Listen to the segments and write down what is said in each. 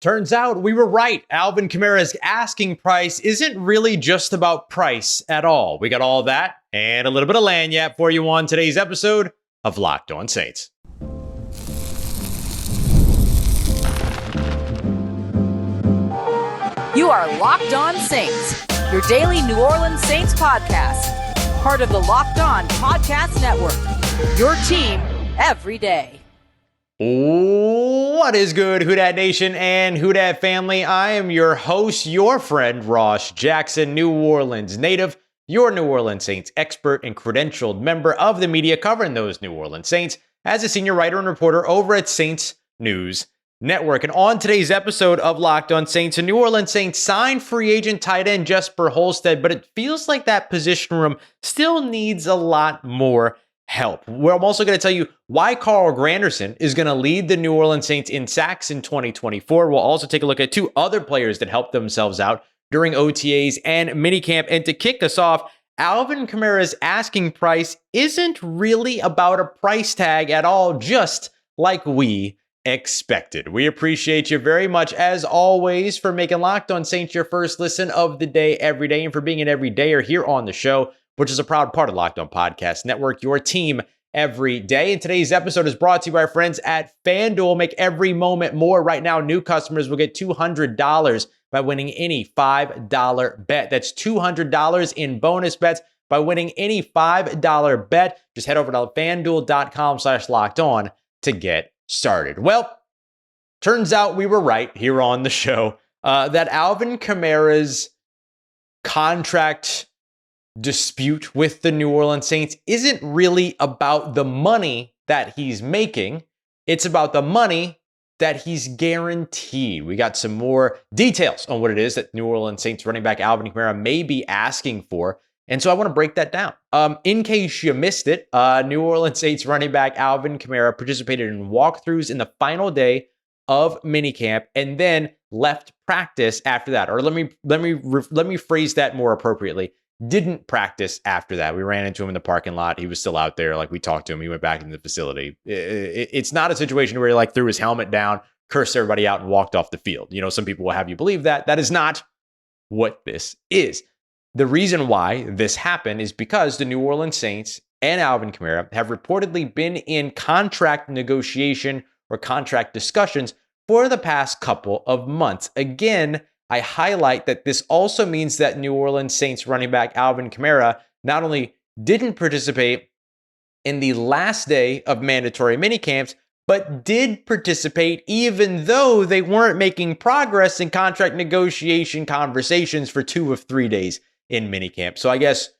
Turns out we were right. Alvin Kamara's asking price isn't really just about price at all. We got all that and a little bit of lagniappe for you on today's episode of Locked On Saints. You are Locked On Saints, your daily New Orleans Saints podcast. Part of the Locked On Podcast Network, your team every day. What is good, Who Dat Nation and Who Dat family? I am your host, your friend, Ross Jackson, New Orleans native, your New Orleans Saints expert and credentialed member of the media covering those New Orleans Saints as a senior writer and reporter over at Saints News Network. And on today's episode of Locked On Saints, a New Orleans Saints signed free agent tight end Jesper Horsted, but it feels like that position room still needs a lot more help. Well, I'm also going to tell you why Granderson is going to lead the New Orleans Saints in sacks in 2024. We'll also take a look at two other players that helped themselves out during OTAs and minicamp. And to kick us off, Alvin Kamara's asking price isn't really about a price tag at all, just like we expected. We appreciate you very much, as always, for making Locked On Saints your first listen of the day every day, and for being an everydayer here on the show, which is a proud part of Locked On Podcast Network, your team every day. And today's episode is brought to you by our friends at FanDuel. Make every moment more. Right now, new customers will get $200 by winning any $5 bet. That's $200 in bonus bets by winning any $5 bet. Just head over to FanDuel.com/locked-on to get started. Well, turns out we were right here on the show that Alvin Kamara's contract dispute with the New Orleans Saints isn't really about the money that he's making. It's about the money that he's guaranteed. We got some more details on what it is that New Orleans Saints running back Alvin Kamara may be asking for. And so I want to break that down. In case you missed it, New Orleans Saints running back Alvin Kamara participated in walkthroughs in the final day of minicamp and then left practice after that. Or let me phrase that more appropriately. Didn't practice after that. We ran into him in the parking lot. He was still out there. Like, we talked to him. He went back into the facility. It's not a situation where he like threw his helmet down, cursed everybody out, and walked off the field. You know, some people will have you believe that. That is not what this is. The reason why this happened is because the New Orleans Saints and Alvin Kamara have reportedly been in contract negotiation or contract discussions for the past couple of months. Again, I highlight that this also means that New Orleans Saints running back Alvin Kamara not only didn't participate in the last day of mandatory minicamps, but did participate even though they weren't making progress in contract negotiation conversations for 2 of 3 days in minicamp. So I guess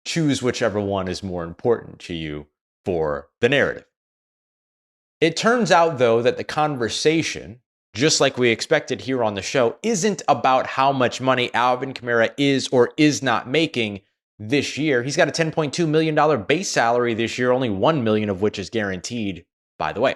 choose whichever one is more important to you for the narrative. It turns out, though, that the conversation, just like we expected here on the show, isn't about how much money Alvin Kamara is or is not making this year. He's got a $10.2 million base salary this year, only $1 million of which is guaranteed, by the way.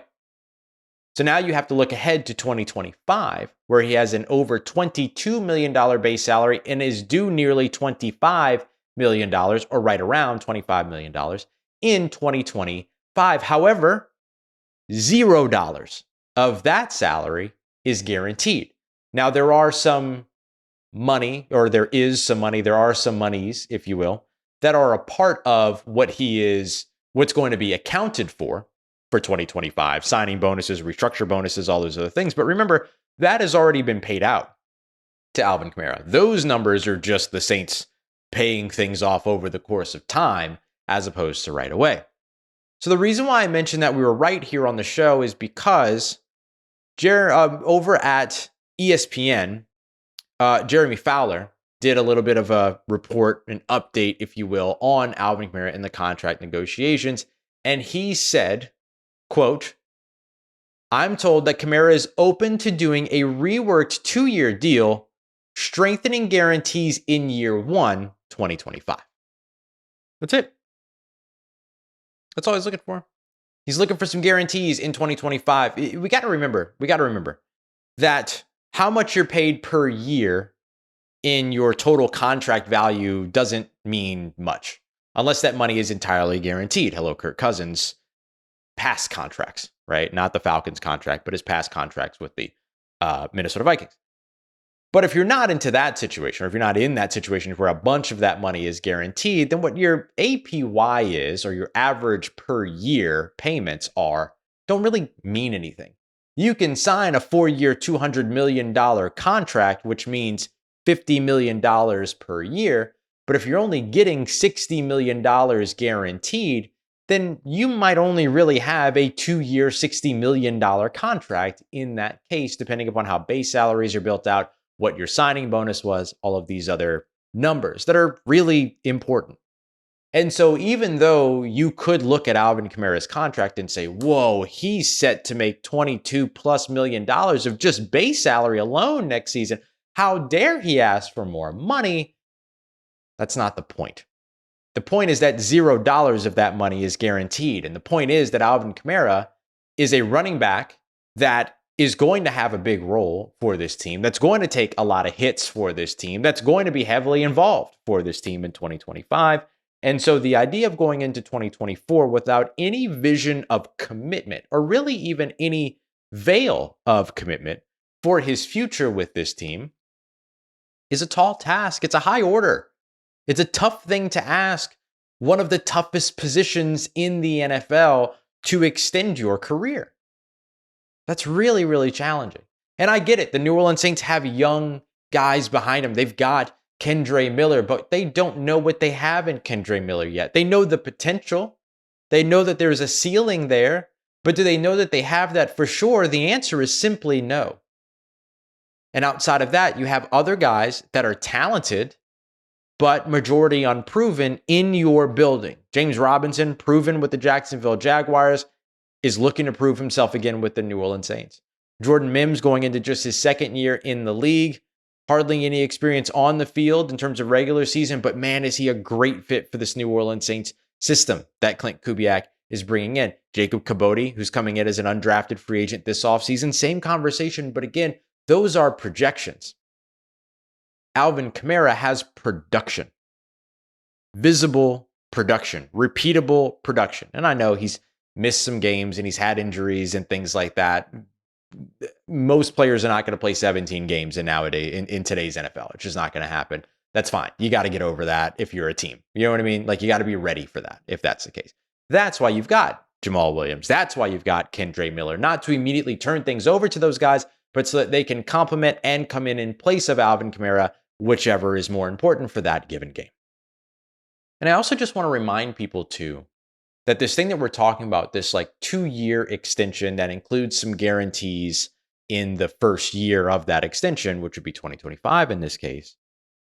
So now you have to look ahead to 2025, where he has an over $22 million base salary and is due nearly $25 million, or right around $25 million in 2025. However, $0 of that salary is guaranteed. Now, there are some monies, if you will, that are a part of what's going to be accounted for 2025, signing bonuses, restructure bonuses, all those other things. But remember, that has already been paid out to Alvin Kamara. Those numbers are just the Saints paying things off over the course of time as opposed to right away. So the reason why I mentioned that we were right here on the show is because over at ESPN, Jeremy Fowler did a little bit of a report, an update, if you will, on Alvin Kamara and the contract negotiations. And he said, quote, "I'm told that Kamara is open to doing a reworked 2-year deal, strengthening guarantees in year 1, 2025. That's it. That's all he's looking for. He's looking for some guarantees in 2025. We got to remember that how much you're paid per year in your total contract value doesn't mean much unless that money is entirely guaranteed. Hello, Kirk Cousins, past contracts, right? Not the Falcons contract, but his past contracts with the Minnesota Vikings. But if you're not into that situation, or if you're not in that situation where a bunch of that money is guaranteed, then what your APY is, or your average per year payments are, don't really mean anything. You can sign a 4-year, $200 million contract, which means $50 million per year. But if you're only getting $60 million guaranteed, then you might only really have a 2-year, $60 million contract in that case, depending upon how base salaries are built out, what your signing bonus was, all of these other numbers that are really important. And so even though you could look at Alvin Kamara's contract and say, whoa, he's set to make $22+ million of just base salary alone next season, how dare he ask for more money? That's not the point. The point is that $0 of that money is guaranteed. And the point is that Alvin Kamara is a running back that is going to have a big role for this team, that's going to take a lot of hits for this team, that's going to be heavily involved for this team in 2025. And so the idea of going into 2024 without any vision of commitment, or really even any veil of commitment for his future with this team, is a tall task. It's a high order. It's a tough thing to ask one of the toughest positions in the NFL to extend your career. That's really, really challenging. And I get it. The New Orleans Saints have young guys behind them. They've got Kendre Miller, but they don't know what they have in Kendre Miller yet. They know the potential. They know that there's a ceiling there, but do they know that they have that for sure? The answer is simply no. And outside of that, you have other guys that are talented, but majority unproven in your building. James Robinson, proven with the Jacksonville Jaguars, is looking to prove himself again with the New Orleans Saints. Jordan Mims going into just his second year in the league. Hardly any experience on the field in terms of regular season, but man, is he a great fit for this New Orleans Saints system that Clint Kubiak is bringing in. Jacob Kibodi, who's coming in as an undrafted free agent this offseason, same conversation, but again, those are projections. Alvin Kamara has production. Visible production, repeatable production. And I know he's missed some games and he's had injuries and things like that. Most players are not going to play 17 games in today's NFL. It's just not going to happen. That's fine. You got to get over that if you're a team. You know what I mean? Like, you got to be ready for that if that's the case. That's why you've got Jamal Williams. That's why you've got Kendre Miller. Not to immediately turn things over to those guys, but so that they can complement and come in place of Alvin Kamara, whichever is more important for that given game. And I also just want to remind people too, that this thing that we're talking about, this like 2-year extension that includes some guarantees in the first year of that extension, which would be 2025 in this case,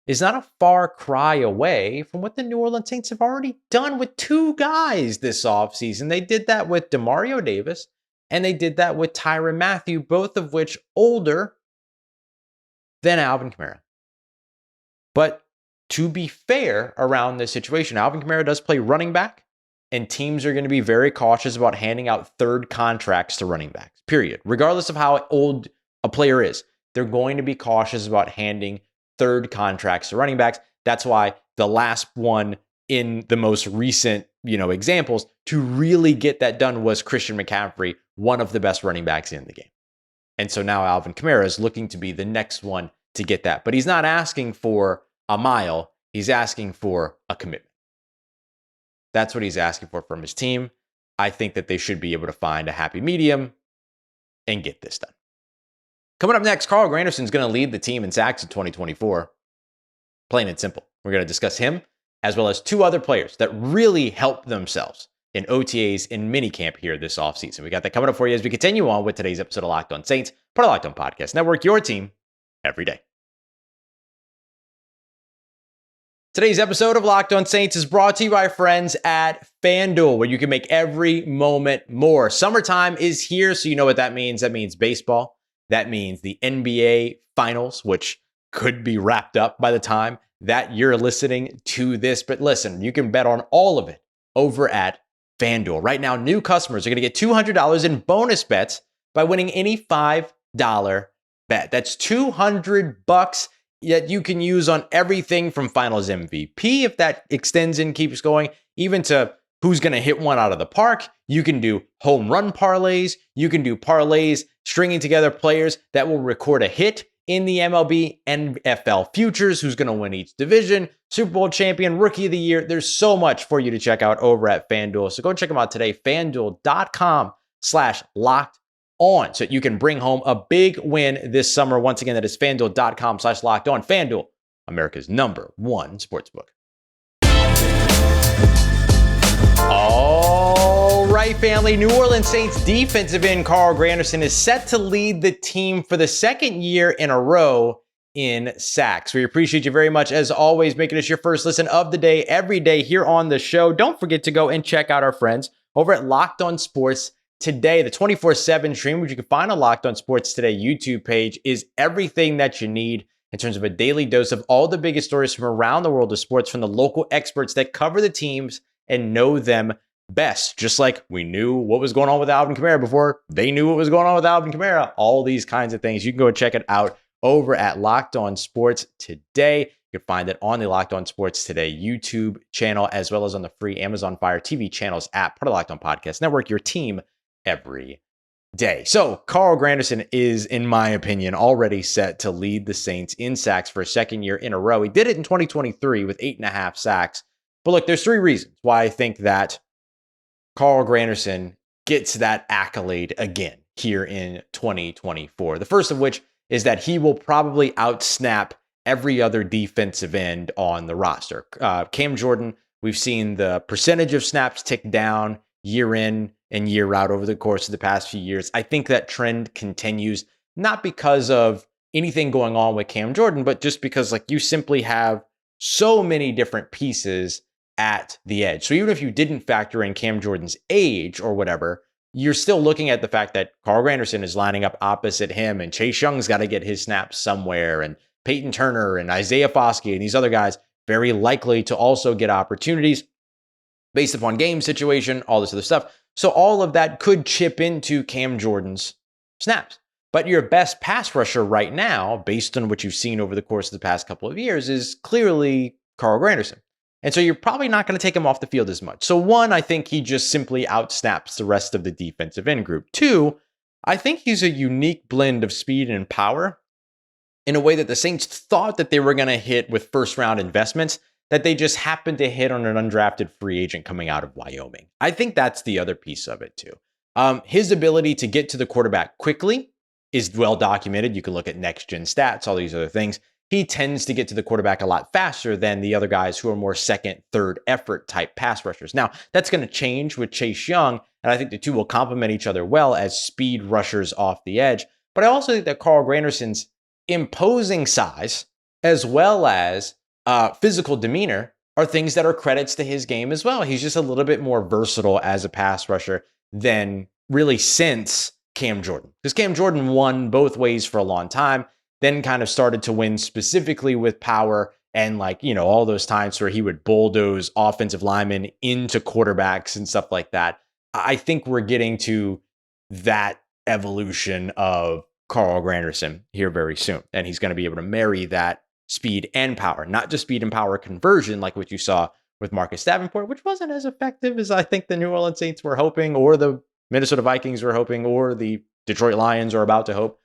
is not a far cry away from what the New Orleans Saints have already done with 2 guys this offseason. They did that with Demario Davis, and they did that with Tyrann Mathieu, both of which older than Alvin Kamara. But to be fair around this situation, Alvin Kamara does play running back, and teams are going to be very cautious about handing out third contracts to running backs, period. Regardless of how old a player is, they're going to be cautious about handing third contracts to running backs. That's why the last one in the most recent, examples to really get that done was Christian McCaffrey, one of the best running backs in the game. And so now Alvin Kamara is looking to be the next one to get that. But he's not asking for a mile. He's asking for a commitment. That's what he's asking for from his team. I think that they should be able to find a happy medium and get this done. Coming up next, Carl Granderson is going to lead the team in sacks in 2024. Plain and simple. We're going to discuss him as well as 2 other players that really helped themselves in OTAs and minicamp here this offseason. We got that coming up for you as we continue on with today's episode of Locked On Saints, part of Locked On Podcast Network, your team every day. Today's episode of Locked On Saints is brought to you by friends at FanDuel, where you can make every moment more. Summertime is here, so you know what that means. That means baseball. That means the NBA Finals, which could be wrapped up by the time that you're listening to this. But listen, you can bet on all of it over at FanDuel. Right now, new customers are going to get $200 in bonus bets by winning any $5 bet. That's $200 that you can use on everything from Finals MVP, if that extends and keeps going, even to who's going to hit one out of the park. You can do home run parlays. You can do parlays stringing together players that will record a hit in the MLB, NFL futures, who's going to win each division, Super Bowl champion, rookie of the year. There's so much for you to check out over at FanDuel. So go check them out today, FanDuel.com/locked on, so you can bring home a big win this summer. Once again, that is FanDuel.com/locked on. FanDuel, America's #1 sportsbook. All right, family. New Orleans Saints defensive end Carl Granderson is set to lead the team for the second year in a row in sacks. We appreciate you very much, as always, making us your first listen of the day every day here on the show. Don't forget to go and check out our friends over at Locked On Sports Today. The 24/7 stream, which you can find on Locked On Sports Today YouTube page, is everything that you need in terms of a daily dose of all the biggest stories from around the world of sports from the local experts that cover the teams and know them best. Just like we knew what was going on with Alvin Kamara before they knew what was going on with Alvin Kamara. All these kinds of things. You can go and check it out over at Locked On Sports Today. You can find it on the Locked On Sports Today YouTube channel, as well as on the free Amazon Fire TV channels app, part of Locked On Podcast Network, your team every day. So Carl Granderson is, in my opinion, already set to lead the Saints in sacks for a second year in a row. He did it in 2023 with 8.5 sacks. But look, there's 3 reasons why I think that Carl Granderson gets that accolade again here in 2024. The first of which is that he will probably outsnap every other defensive end on the roster. Cam Jordan, we've seen the percentage of snaps tick down year in and year out over the course of the past few years. I think that trend continues, not because of anything going on with Cam Jordan, but just because you simply have so many different pieces at the edge. So even if you didn't factor in Cam Jordan's age or whatever, you're still looking at the fact that Carl Granderson is lining up opposite him, and Chase Young's got to get his snaps somewhere, and Peyton Turner and Isaiah Foskey and these other guys very likely to also get opportunities based upon game situation, all this other stuff. So all of that could chip into Cam Jordan's snaps. But your best pass rusher right now, based on what you've seen over the course of the past couple of years, is clearly Carl Granderson. And so you're probably not going to take him off the field as much. So 1, I think he just simply outsnaps the rest of the defensive end group. 2, I think he's a unique blend of speed and power in a way that the Saints thought that they were going to hit with first-round investments, that they just happened to hit on an undrafted free agent coming out of Wyoming. I think that's the other piece of it too. His ability to get to the quarterback quickly is well documented. You can look at next-gen stats, all these other things. He tends to get to the quarterback a lot faster than the other guys who are more second, third effort type pass rushers. Now, that's going to change with Chase Young, and I think the two will complement each other well as speed rushers off the edge. But I also think that Carl Granderson's imposing size, as well as physical demeanor, are things that are credits to his game as well. He's just a little bit more versatile as a pass rusher than really since Cam Jordan. Because Cam Jordan won both ways for a long time, then kind of started to win specifically with power and all those times where he would bulldoze offensive linemen into quarterbacks and stuff like that. I think we're getting to that evolution of Carl Granderson here very soon. And he's going to be able to marry that speed and power, not just speed and power conversion like what you saw with Marcus Davenport, which wasn't as effective as I think the New Orleans Saints were hoping, or the Minnesota Vikings were hoping, or the Detroit Lions are about to hope.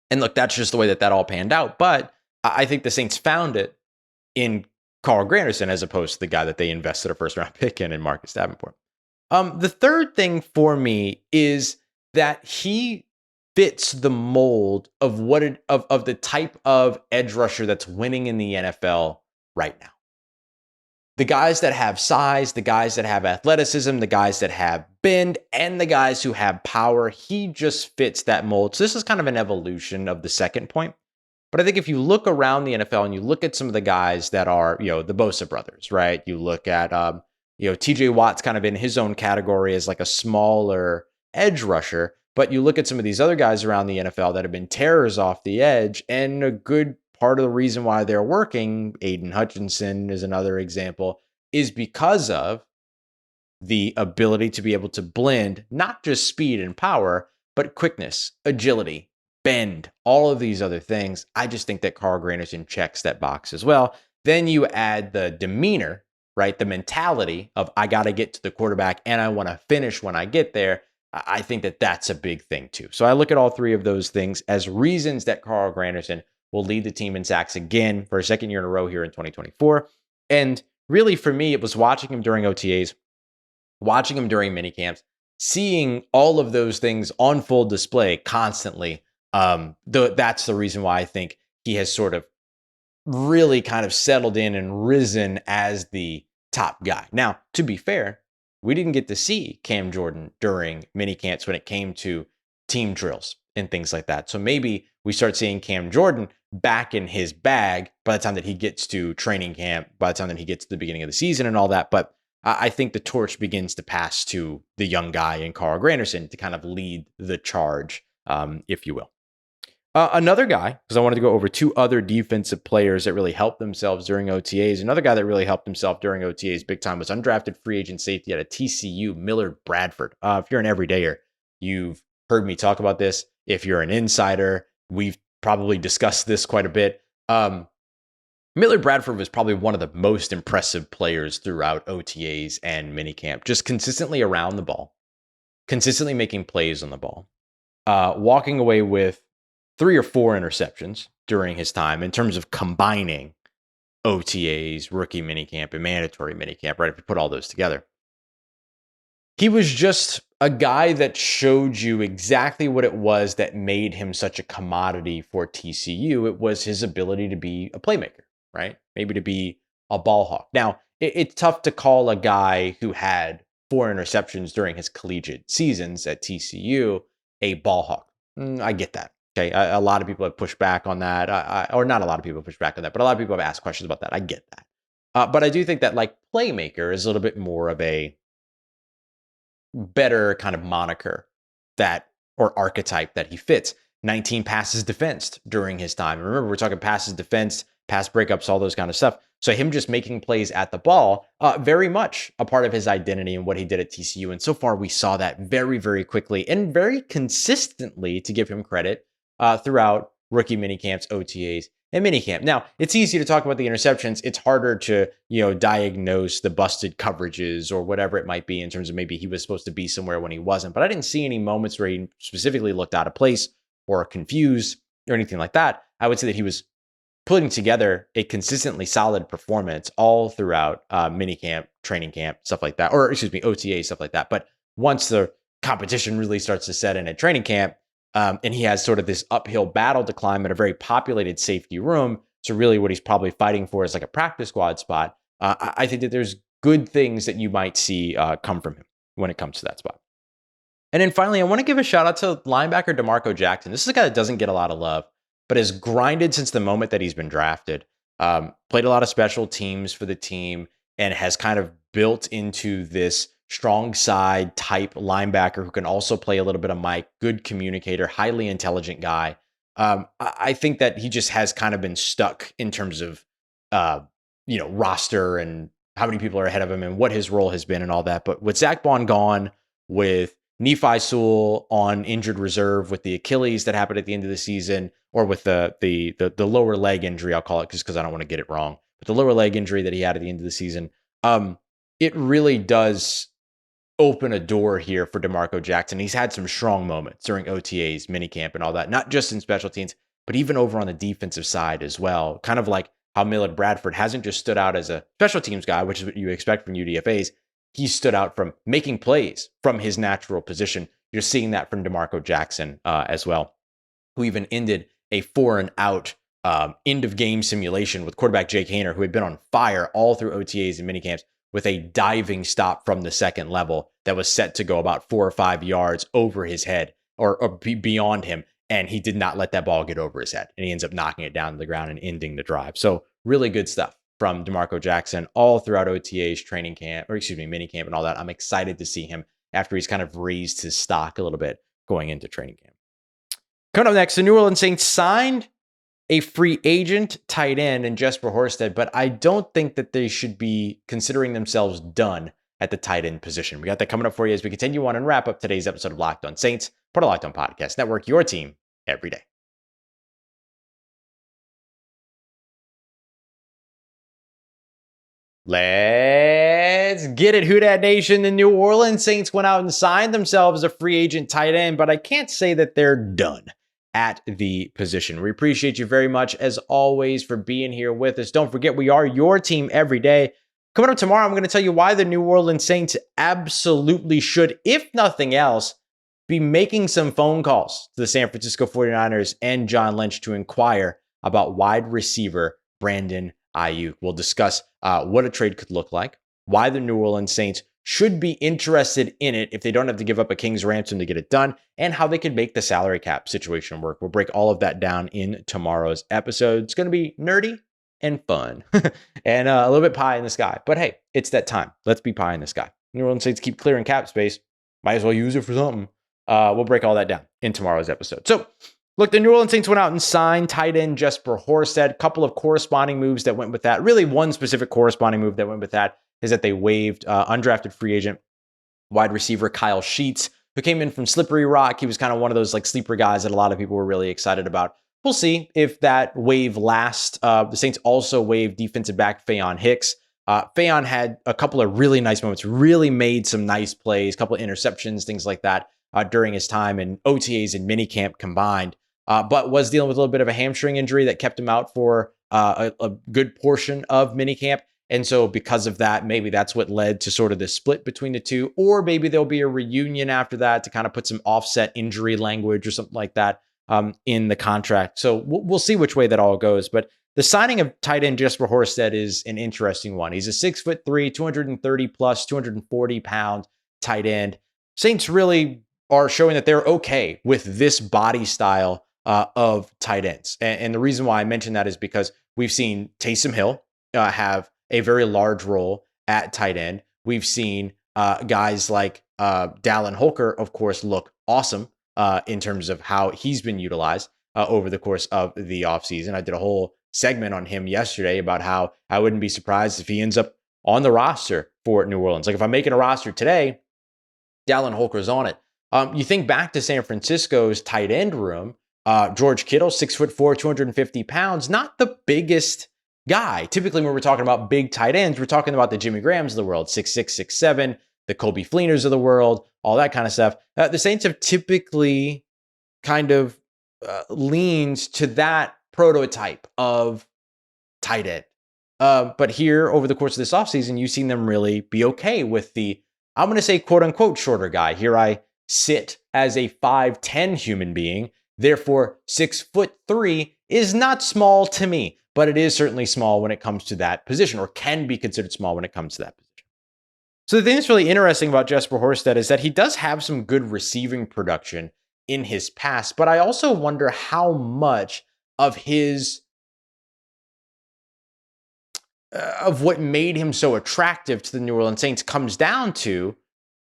And look, that's just the way that all panned out. But I think the Saints found it in Carl Granderson as opposed to the guy that they invested a first-round pick in Marcus Davenport. The third thing for me is that he fits the mold of of the type of edge rusher that's winning in the NFL right now. The guys that have size, the guys that have athleticism, the guys that have bend, and the guys who have power, he just fits that mold. So this is kind of an evolution of the second point. But I think if you look around the NFL and you look at some of the guys that are, the Bosa brothers, right? You look at, TJ Watt's kind of in his own category as a smaller edge rusher. But you look at some of these other guys around the NFL that have been terrors off the edge, and a good part of the reason why they're working, Aiden Hutchinson is another example, is because of the ability to be able to blend not just speed and power, but quickness, agility, bend, all of these other things. I just think that Carl Granderson checks that box as well. Then you add the demeanor right? The mentality of I got to get to the quarterback and I want to finish when I get there. I think that that's a big thing too. So I look at all three of those things as reasons that Carl Granderson will lead the team in sacks again for a second year in a row here in 2024. And really for me, it was watching him during OTAs, watching him during mini camps, seeing all of those things on full display constantly. That's the reason why I think he has sort of really kind of settled in and risen as the top guy. Now, to be fair, we didn't get to see Cam Jordan during mini camps when it came to team drills and things like that. So maybe we start seeing Cam Jordan back in his bag by the time that he gets to training camp, by the time that he gets to the beginning of the season and all that. But I think the torch begins to pass to the young guy in Carl Granderson to kind of lead the charge, if you will. Another guy, because I wanted to go over two other defensive players that really helped themselves during OTAs. Another guy that really helped himself during OTAs big time was undrafted free agent safety out of TCU, Millard Bradford. If you're an everydayer, you've heard me talk about this. If you're an insider, we've probably discussed this quite a bit. Millard Bradford was probably one of the most impressive players throughout OTAs and minicamp, just consistently around the ball, consistently making plays on the ball, walking away with 3 or 4 interceptions during his time in terms of combining OTAs, rookie minicamp, and mandatory minicamp, right? If you put all those together. He was just a guy that showed you exactly what it was that made him such a commodity for TCU. It was his ability to be a playmaker, right? Maybe to be a ball hawk. Now, it's tough to call a guy who had 4 interceptions during his collegiate seasons at TCU a ball hawk. I get that. Okay, a lot of people have pushed back on that, or not a lot of people have pushed back on that, but a lot of people have asked questions about that. I get that. But I do think that like playmaker is a little bit more of a better kind of moniker that or archetype that he fits. 19 passes defensed during his time. Remember, we're talking passes defensed, pass breakups, all those kind of stuff. So him just making plays at the ball, very much a part of his identity and what he did at TCU. And so far, we saw that very, very quickly and very consistently, to give him credit, throughout rookie minicamps, OTAs, and minicamp. Now, it's easy to talk about the interceptions. It's harder to, diagnose the busted coverages or whatever it might be in terms of maybe he was supposed to be somewhere when he wasn't. But I didn't see any moments where he specifically looked out of place or confused or anything like that. I would say that he was putting together a consistently solid performance all throughout minicamp, training camp, stuff like that, or OTA, stuff like that. But once the competition really starts to set in at training camp, and he has sort of this uphill battle to climb at a very populated safety room. So really what he's probably fighting for is like a practice squad spot. I think that there's good things that you might see come from him when it comes to that spot. And then finally, I want to give a shout out to linebacker DeMarco Jackson. This is a guy that doesn't get a lot of love, but has grinded since the moment that he's been drafted. Played a lot of special teams for the team and has kind of built into this strong side type linebacker who can also play a little bit of Mike, good communicator, highly intelligent guy. I think that he just has kind of been stuck in terms of, roster and how many people are ahead of him and what his role has been and all that. But with Zach Bond gone, with Nephi Sewell on injured reserve with the Achilles that happened at the end of the season, or with the lower leg injury, I'll call it just because I don't want to get it wrong, but the lower leg injury that he had at the end of the season, it really does open a door here for DeMarco Jackson. He's had some strong moments during OTAs, minicamp, and all that, not just in special teams, but even over on the defensive side as well. Kind of like how Millard Bradford hasn't just stood out as a special teams guy, which is what you expect from UDFAs. He stood out from making plays from his natural position. You're seeing that from DeMarco Jackson as well, who even ended a 4-and-out end of game simulation with quarterback Jake Haener, who had been on fire all through OTAs and minicamps, with a diving stop from the second level that was set to go about 4 or 5 yards over his head or beyond him. And he did not let that ball get over his head. And he ends up knocking it down to the ground and ending the drive. So really good stuff from DeMarco Jackson all throughout OTAs, training camp, minicamp and all that. I'm excited to see him after he's kind of raised his stock a little bit going into training camp. Coming up next, the New Orleans Saints signed a free agent tight end in Jesper Horsted, but I don't think that they should be considering themselves done at the tight end position. We got that coming up for you as we continue on and wrap up today's episode of Locked On Saints, part of Locked On Podcast Network, your team every day. Let's get it, Who Dat Nation. The New Orleans Saints went out and signed themselves a free agent tight end, but I can't say that they're done at the position. We appreciate you very much, as always, for being here with us. Don't forget, we are your team every day. Coming up tomorrow, I'm going to tell you why the New Orleans Saints absolutely should, if nothing else, be making some phone calls to the San Francisco 49ers and John Lynch to inquire about wide receiver Brandon Ayuk. We'll discuss what a trade could look like, why the New Orleans Saints should be interested in it if they don't have to give up a king's ransom to get it done, and how they could make the salary cap situation work. We'll break all of that down in tomorrow's episode. It's going to be nerdy and fun and a little bit pie in the sky. But hey, it's that time. Let's be pie in the sky. New Orleans Saints keep clearing cap space. Might as well use it for something. We'll break all that down in tomorrow's episode. So, look, the New Orleans Saints went out and signed tight end Jesper Horsted. A couple of corresponding moves that went with that. Really, one specific corresponding move that went with that is that they waived undrafted free agent wide receiver Kyle Sheets, who came in from Slippery Rock. He was kind of one of those like sleeper guys that a lot of people were really excited about. We'll see if that wave lasts. The Saints also waived defensive back Faion Hicks. Faion had a couple of really nice moments, really made some nice plays, a couple of interceptions, things like that during his time in OTAs and minicamp combined, but was dealing with a little bit of a hamstring injury that kept him out for a good portion of minicamp. And so because of that, maybe that's what led to sort of the split between the two, or maybe there'll be a reunion after that to kind of put some offset injury language or something like that in the contract. So we'll see which way that all goes. But the signing of tight end Jesper Horsted is an interesting one. He's a 6'3", 230 plus, 240 pound tight end. Saints really are showing that they're okay with this body style of tight ends. And the reason why I mention that is because we've seen Taysom Hill have a very large role at tight end. We've seen guys like Dallin Holker, of course, look awesome in terms of how he's been utilized over the course of the offseason. I did a whole segment on him yesterday about how I wouldn't be surprised if he ends up on the roster for New Orleans. Like if I'm making a roster today, Dallin Holker's on it. You think back to San Francisco's tight end room, George Kittle, 6'4", 250 pounds, not the biggest guy. Typically, when we're talking about big tight ends, we're talking about the Jimmy Grahams of the world, 6'6", 6'7", the Kobe Fleeners of the world, all that kind of stuff. The Saints have typically kind of leaned to that prototype of tight end. But here, over the course of this offseason, you've seen them really be okay with the, I'm going to say, quote unquote, shorter guy. Here I sit as a 5'10" human being. Therefore, 6'3" is not small to me, but it is certainly small when it comes to that position, or can be considered small when it comes to that position. So the thing that's really interesting about Jesper Horsted is that he does have some good receiving production in his past, but I also wonder how much of his of what made him so attractive to the New Orleans Saints comes down to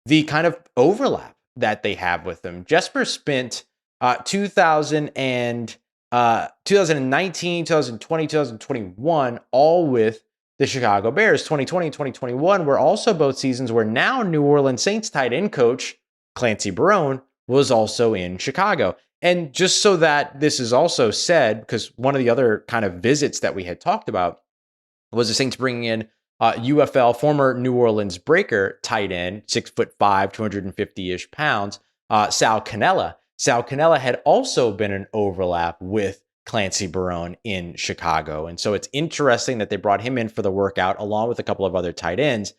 the kind of overlap that they have with them. Jesper spent 2019, 2020, 2021 all with the Chicago Bears. 2020 and 2021 were also both seasons where now New Orleans Saints tight end coach Clancy Barone was also in Chicago. And just so that this is also said, because one of the other kind of visits that we had talked about was the Saints bringing in UFL, former New Orleans Breaker tight end, 6'5", 250-ish pounds, Sal Cannella. Sal Cannella had also been an overlap with Clancy Barone in Chicago. And so it's interesting that they brought him in for the workout along with a couple of other tight ends.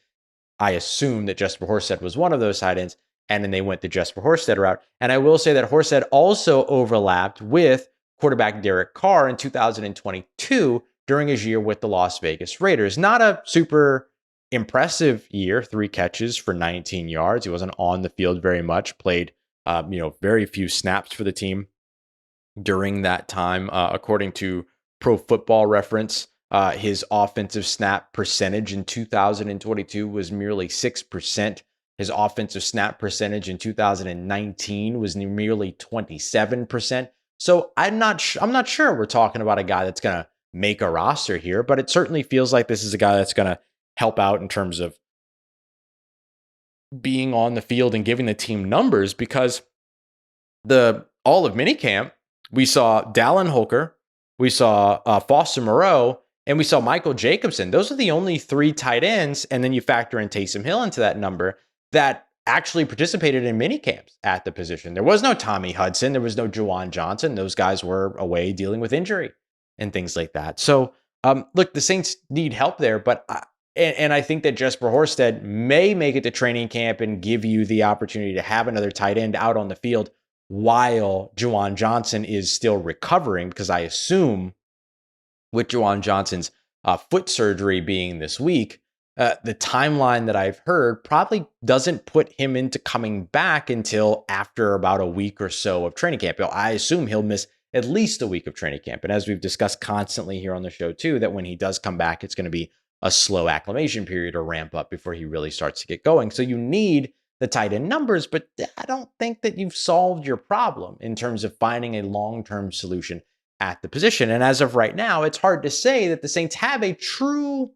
I assume that Jesper Horsted was one of those tight ends, and then they went the Jesper Horsted route. And I will say that Horsted also overlapped with quarterback Derek Carr in 2022 during his year with the Las Vegas Raiders. Not a super impressive year, 3 catches for 19 yards. He wasn't on the field very much, played very few snaps for the team during that time. According to Pro Football Reference, his offensive snap percentage in 2022 was merely 6%. His offensive snap percentage in 2019 was merely 27%. So I'm not sure we're talking about a guy that's going to make a roster here, but it certainly feels like this is a guy that's going to help out in terms of being on the field and giving the team numbers, because all of minicamp, we saw Dallin Holker, we saw Foster Moreau, And we saw Michael Jacobson. Those are the only 3 tight ends. And then you factor in Taysom Hill into that number that actually participated in mini camps at the position. There was no Tommy Hudson. There was no Juwan Johnson. Those guys were away dealing with injury and things like that. So, look, the Saints need help there, but I think that Jesper Horsted may make it to training camp and give you the opportunity to have another tight end out on the field while Juwan Johnson is still recovering, because I assume with Juwan Johnson's foot surgery being this week, the timeline that I've heard probably doesn't put him into coming back until after about a week or so of training camp. I assume he'll miss at least a week of training camp. And as we've discussed constantly here on the show too, that when he does come back, it's going to be a slow acclimation period or ramp up before he really starts to get going. So you need the tight end numbers, but I don't think that you've solved your problem in terms of finding a long-term solution at the position. And as of right now, it's hard to say that the Saints have a true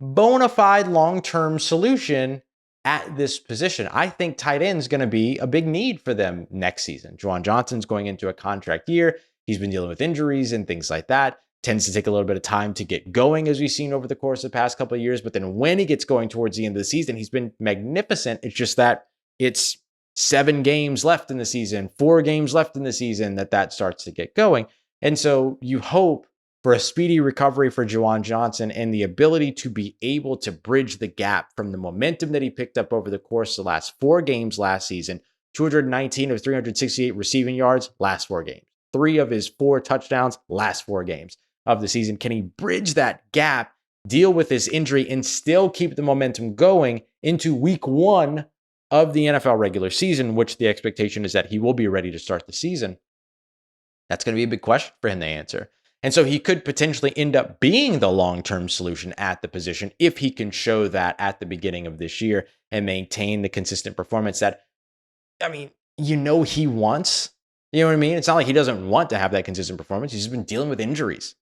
bona fide long-term solution at this position. I think tight end is going to be a big need for them next season. Juwan Johnson's going into a contract year. He's been dealing with injuries and things like that. Tends to take a little bit of time to get going, as we've seen over the course of the past couple of years. But then when he gets going towards the end of the season, he's been magnificent. It's just that it's 7 games left in the season, 4 games left in the season that starts to get going. And so you hope for a speedy recovery for Juwan Johnson and the ability to be able to bridge the gap from the momentum that he picked up over the course of the last 4 games last season. 219 of 368 receiving yards, last 4 games. 3 of his 4 touchdowns, last 4 games of the season. Can he bridge that gap, deal with this injury, and still keep the momentum going into week 1 of the NFL regular season, which the expectation is that he will be ready to start the season? That's going to be a big question for him to answer. And so he could potentially end up being the long-term solution at the position if he can show that at the beginning of this year and maintain the consistent performance that, he wants. You know what I mean? It's not like he doesn't want to have that consistent performance. He's just been dealing with injuries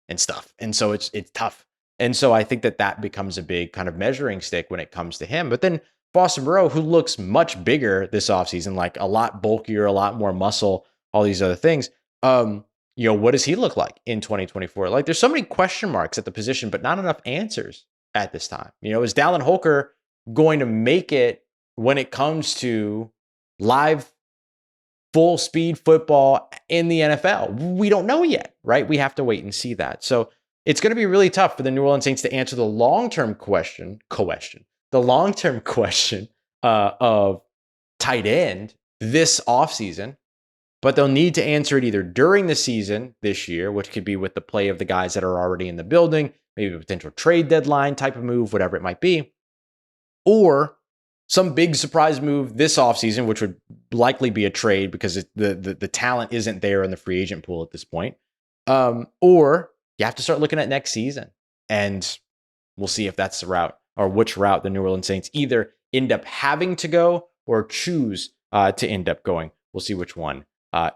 and stuff. And so it's tough. And so I think that becomes a big kind of measuring stick when it comes to him. But then Foster Moreau, who looks much bigger this offseason, like a lot bulkier, a lot more muscle, all these other things. What does he look like in 2024? Like, there's so many question marks at the position, but not enough answers at this time. Is Dallin Holker going to make it when it comes to live full speed football in the NFL? We don't know yet, right? We have to wait and see that. So it's going to be really tough for the New Orleans Saints to answer the long-term question of tight end this offseason. But they'll need to answer it either during the season this year, which could be with the play of the guys that are already in the building, maybe a potential trade deadline type of move, whatever it might be, or some big surprise move this offseason, which would likely be a trade because the talent isn't there in the free agent pool at this point. Or you have to start looking at next season, and we'll see if that's the route or which route the New Orleans Saints either end up having to go or choose to end up going. We'll see which one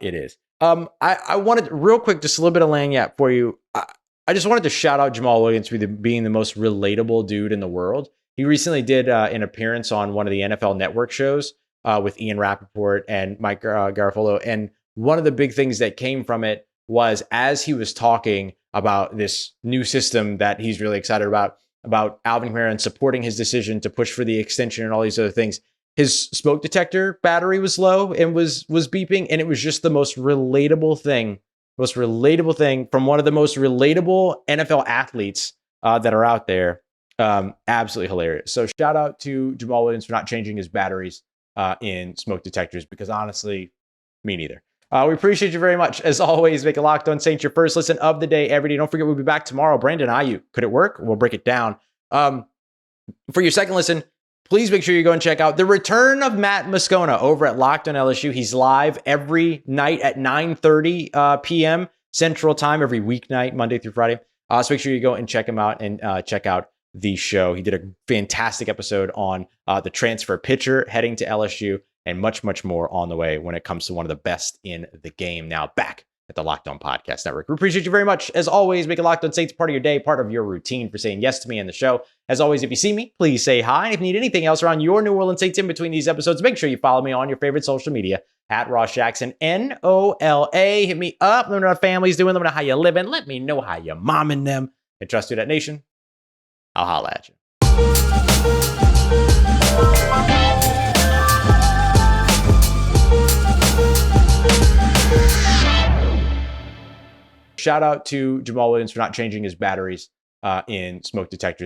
it is. I wanted real quick, just a little bit of lanyard for you. I just wanted to shout out Jamal Williams for being the most relatable dude in the world. He recently did an appearance on one of the NFL Network shows with Ian Rappaport and Mike Garafolo. And one of the big things that came from it was, as he was talking about this new system that he's really excited about Alvin Kamara and supporting his decision to push for the extension and all these other things, his smoke detector battery was low and was beeping. And it was just the most relatable thing from one of the most relatable NFL athletes that are out there. Absolutely hilarious. So shout out to Jamal Williams for not changing his batteries in smoke detectors, because honestly, me neither. We appreciate you very much. As always, make a Locked On Saints your first listen of the day every day. Don't forget, we'll be back tomorrow. Brandon Ayuk, could it work? We'll break it down. For your second listen, please make sure you go and check out the return of Matt Moscona over at Locked On LSU. He's live every night at 9:30 p.m. Central Time, every weeknight, Monday through Friday. So make sure you go and check him out and check out the show. He did a fantastic episode on the transfer pitcher heading to LSU, and much, much more on the way when it comes to one of the best in the game. Now back at the Locked On Podcast Network. We appreciate you very much. As always, make a Locked On Saints part of your day, part of your routine, for saying yes to me and the show. As always, if you see me, please say hi. And if you need anything else around your New Orleans Saints in between these episodes, make sure you follow me on your favorite social media at Ross Jackson, NOLA. Hit me up. Let me know how family's doing. Let me know how you're living. Let me know how you're momming them. And trust Who Dat Nation, I'll holla at you. Shout out to Jamal Williams for not changing his batteries in smoke detectors